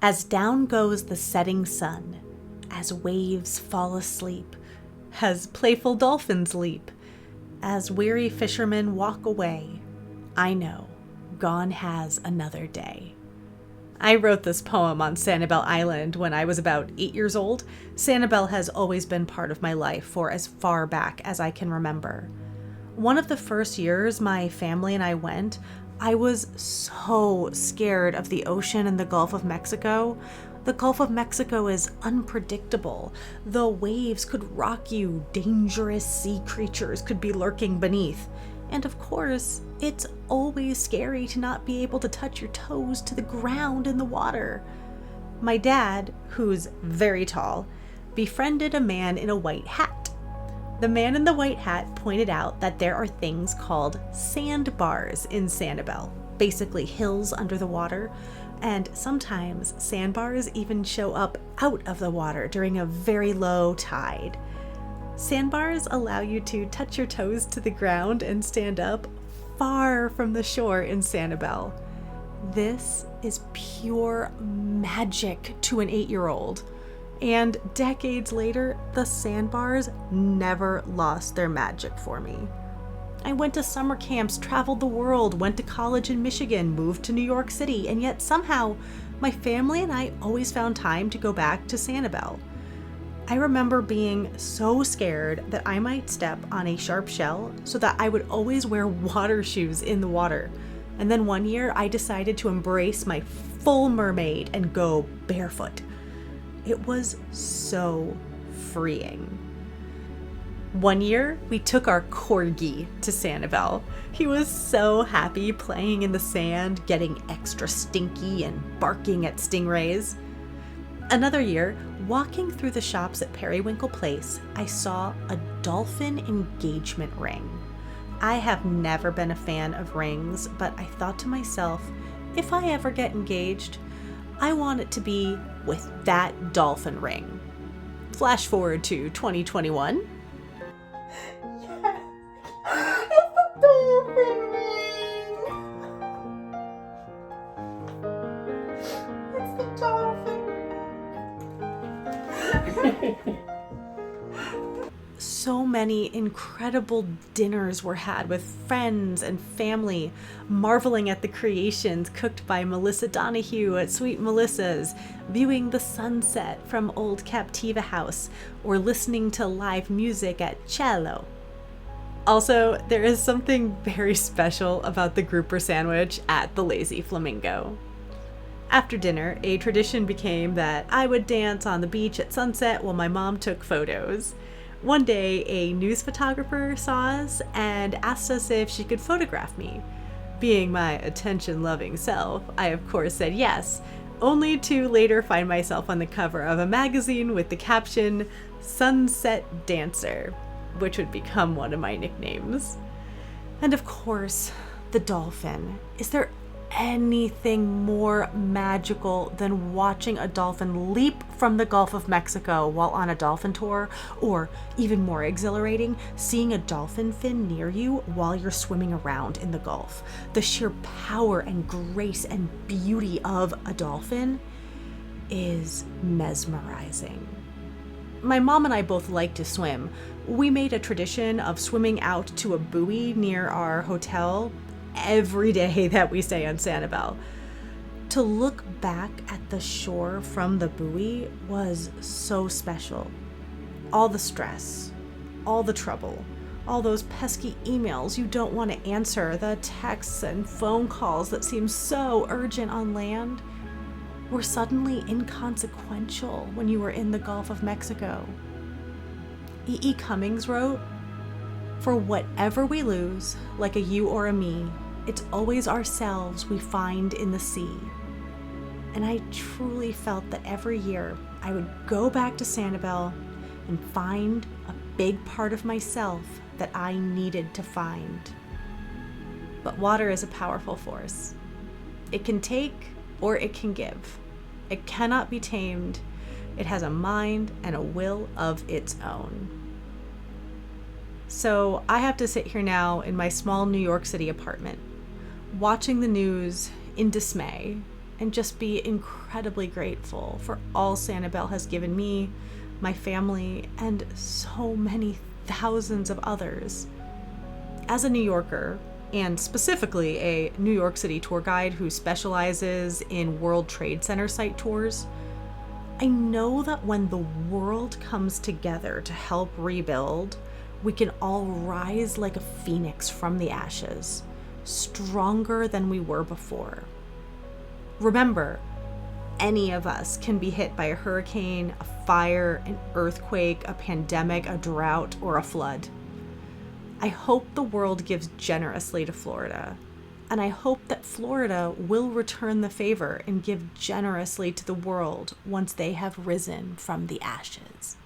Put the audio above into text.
As down goes the setting sun, as waves fall asleep, as playful dolphins leap, as weary fishermen walk away, I know, gone has another day. I wrote this poem on Sanibel Island when I was about 8 years old. Sanibel has always been part of my life for as far back as I can remember. One of the first years my family and I went, I was so scared of the ocean in the Gulf of Mexico. The Gulf of Mexico is unpredictable. The waves could rock you, dangerous sea creatures could be lurking beneath. And of course, it's always scary to not be able to touch your toes to the ground in the water. My dad, who's very tall, befriended a man in a white hat. The man in the white hat pointed out that there are things called sandbars in Sanibel, basically hills under the water, and sometimes sandbars even show up out of the water during a very low tide. Sandbars allow you to touch your toes to the ground and stand up far from the shore in Sanibel. This is pure magic to an 8-year-old. And decades later, the sandbars never lost their magic for me. I went to summer camps, traveled the world, went to college in Michigan, moved to New York City, and yet somehow my family and I always found time to go back to Sanibel. I remember being so scared that I might step on a sharp shell, so that I would always wear water shoes in the water. And then one year I decided to embrace my full mermaid and go barefoot. It was so freeing. One year, we took our corgi to Sanibel. He was so happy playing in the sand, getting extra stinky and barking at stingrays. Another year, walking through the shops at Periwinkle Place, I saw a dolphin engagement ring. I have never been a fan of rings, but I thought to myself, if I ever get engaged, I want it to be with that dolphin ring. Flash forward to 2021. Yes! It's the dolphin ring! It's the dolphin ring! So many incredible dinners were had with friends and family, marveling at the creations cooked by Melissa Donahue at Sweet Melissa's, viewing the sunset from Old Captiva House, or listening to live music at Cello. Also, there is something very special about the grouper sandwich at the Lazy Flamingo. After dinner, a tradition became that I would dance on the beach at sunset while my mom took photos. One day, a news photographer saw us and asked us if she could photograph me. Being my attention-loving self, I of course said yes, only to later find myself on the cover of a magazine with the caption, "Sunset Dancer," which would become one of my nicknames. And of course, the dolphin. Is there anything more magical than watching a dolphin leap from the Gulf of Mexico while on a dolphin tour? Or even more exhilarating, seeing a dolphin fin near you while you're swimming around in the Gulf. The sheer power and grace and beauty of a dolphin is mesmerizing. My mom and I both like to swim. We made a tradition of swimming out to a buoy near our hotel every day that we stay on Sanibel. To look back at the shore from the buoy was so special. All the stress, all the trouble, all those pesky emails you don't want to answer, the texts and phone calls that seem so urgent on land, were suddenly inconsequential when you were in the Gulf of Mexico. E.E. Cummings wrote, "For whatever we lose, like a you or a me, it's always ourselves we find in the sea." And I truly felt that every year I would go back to Sanibel and find a big part of myself that I needed to find. But water is a powerful force. It can take or it can give. It cannot be tamed. It has a mind and a will of its own. So I have to sit here now in my small New York City apartment, watching the news in dismay, and just be incredibly grateful for all Sanibel has given me, my family, and so many thousands of others. As a New Yorker, and specifically a New York City tour guide who specializes in World Trade Center site tours, I know that when the world comes together to help rebuild, we can all rise like a phoenix from the ashes, stronger than we were before. Remember, any of us can be hit by a hurricane, a fire, an earthquake, a pandemic, a drought, or a flood. I hope the world gives generously to Florida, and I hope that Florida will return the favor and give generously to the world once they have risen from the ashes.